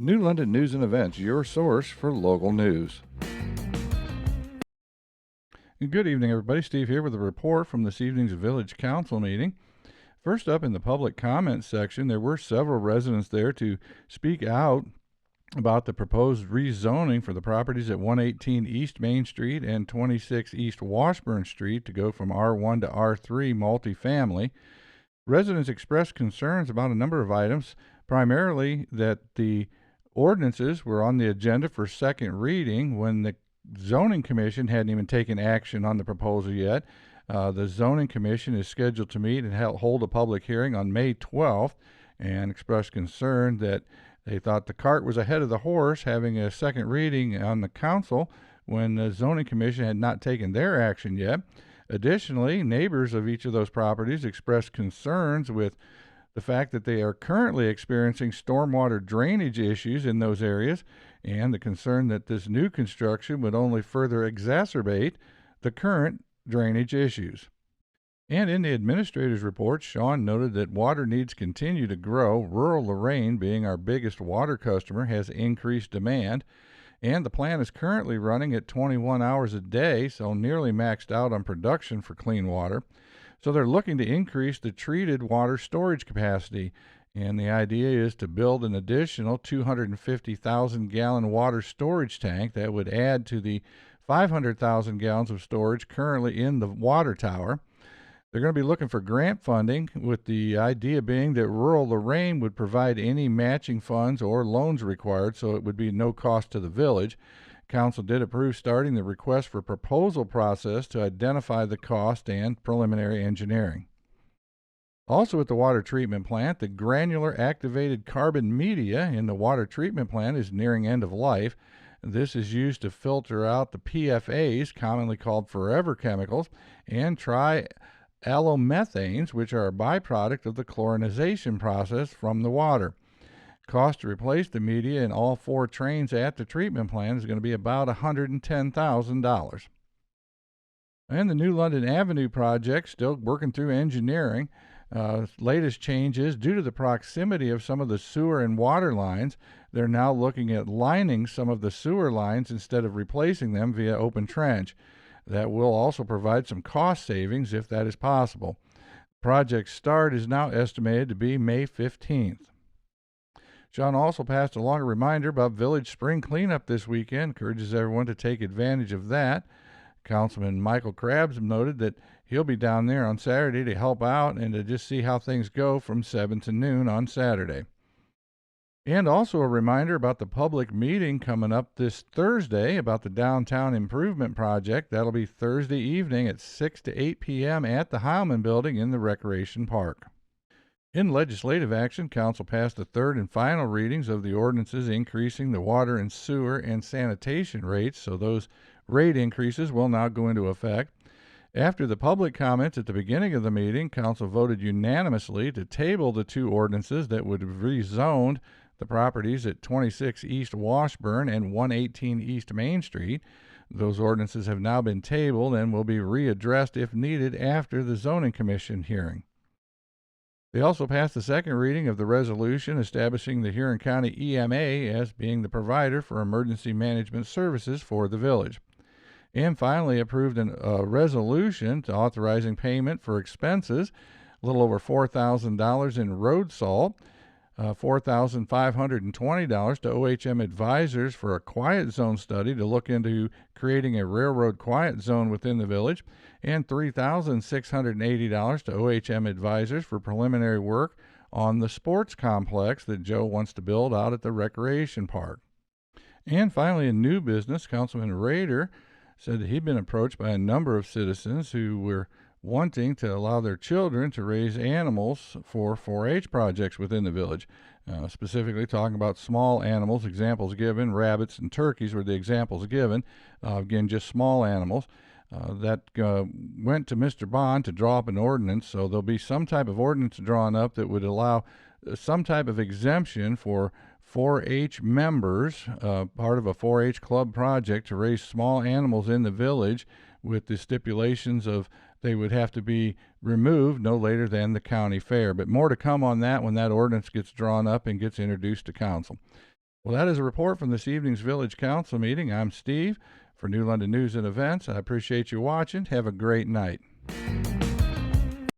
New London News and Events, your source for local news. Good evening, everybody. Steve here with a report from this evening's Village Council meeting. First up, in the public comment section, there were several residents there to speak out about the proposed rezoning for the properties at 118 East Main Street and 26 East Washburn Street to go from R1 to R3 multifamily. Residents expressed concerns about a number of items, primarily that the ordinances were on the agenda for second reading when the zoning commission hadn't even taken action on the proposal yet. The zoning commission is scheduled to meet and hold a public hearing on May 12th and expressed concern that they thought the cart was ahead of the horse, having a second reading on the council when the zoning commission had not taken their action yet. Additionally, neighbors of each of those properties expressed concerns with the fact that they are currently experiencing stormwater drainage issues in those areas, and the concern that this new construction would only further exacerbate the current drainage issues. And in the administrator's report, Sean noted that water needs continue to grow. Rural Lorraine, being our biggest water customer, has increased demand, and the plant is currently running at 21 hours a day, so nearly maxed out on production for clean water. So they're looking to increase the treated water storage capacity, and the idea is to build an additional 250,000 gallon water storage tank that would add to the 500,000 gallons of storage currently in the water tower. They're going to be looking for grant funding, with the idea being that Rural Lorraine would provide any matching funds or loans required, so it would be no cost to the village. Council did approve starting the request for proposal process to identify the cost and preliminary engineering. Also at the water treatment plant, the granular activated carbon media in the water treatment plant is nearing end of life. This is used to filter out the PFAs, commonly called forever chemicals, and trialomethanes, which are a byproduct of the chlorinization process from the water. Cost to replace the media in all 4 trains at the treatment plant is going to be about $110,000. And the New London Avenue project, still working through engineering. Latest change is, due to the proximity of some of the sewer and water lines, they're now looking at lining some of the sewer lines instead of replacing them via open trench. That will also provide some cost savings if that is possible. Project start is now estimated to be May 15th. John also passed along a reminder about Village Spring Cleanup this weekend, encourages everyone to take advantage of that. Councilman Michael Krabs noted that he'll be down there on Saturday to help out and to just see how things go from 7 to noon on Saturday. And also a reminder about the public meeting coming up this Thursday about the Downtown Improvement Project. That'll be Thursday evening at 6 to 8 p.m. at the Heilman Building in the Recreation Park. In legislative action, Council passed the third and final readings of the ordinances increasing the water and sewer and sanitation rates, so those rate increases will now go into effect. After the public comments at the beginning of the meeting, Council voted unanimously to table the 2 ordinances that would have rezoned the properties at 26 East Washburn and 118 East Main Street. Those ordinances have now been tabled and will be readdressed if needed after the Zoning Commission hearing. They also passed the second reading of the resolution establishing the Huron County EMA as being the provider for emergency management services for the village. And finally approved a resolution to authorizing payment for expenses, a little over $4,000 in road salt, $4,520 to OHM Advisors for a quiet zone study to look into creating a railroad quiet zone within the village, and $3,680 to OHM Advisors for preliminary work on the sports complex that Joe wants to build out at the recreation park. And finally, in new business, Councilman Rader said that he'd been approached by a number of citizens who were wanting to allow their children to raise animals for 4-H projects within the village, specifically talking about small animals. Examples given, rabbits and turkeys were the examples given. Again, just small animals. That went to Mr. Bond to draw up an ordinance, so there'll be some type of ordinance drawn up that would allow some type of exemption for 4-H members, part of a 4-H club project, to raise small animals in the village, with the stipulations of they would have to be removed no later than the county fair. But more to come on that when that ordinance gets drawn up and gets introduced to council. Well, that is a report from this evening's Village Council meeting. I'm Steve for New London News and Events. I appreciate you watching. Have a great night.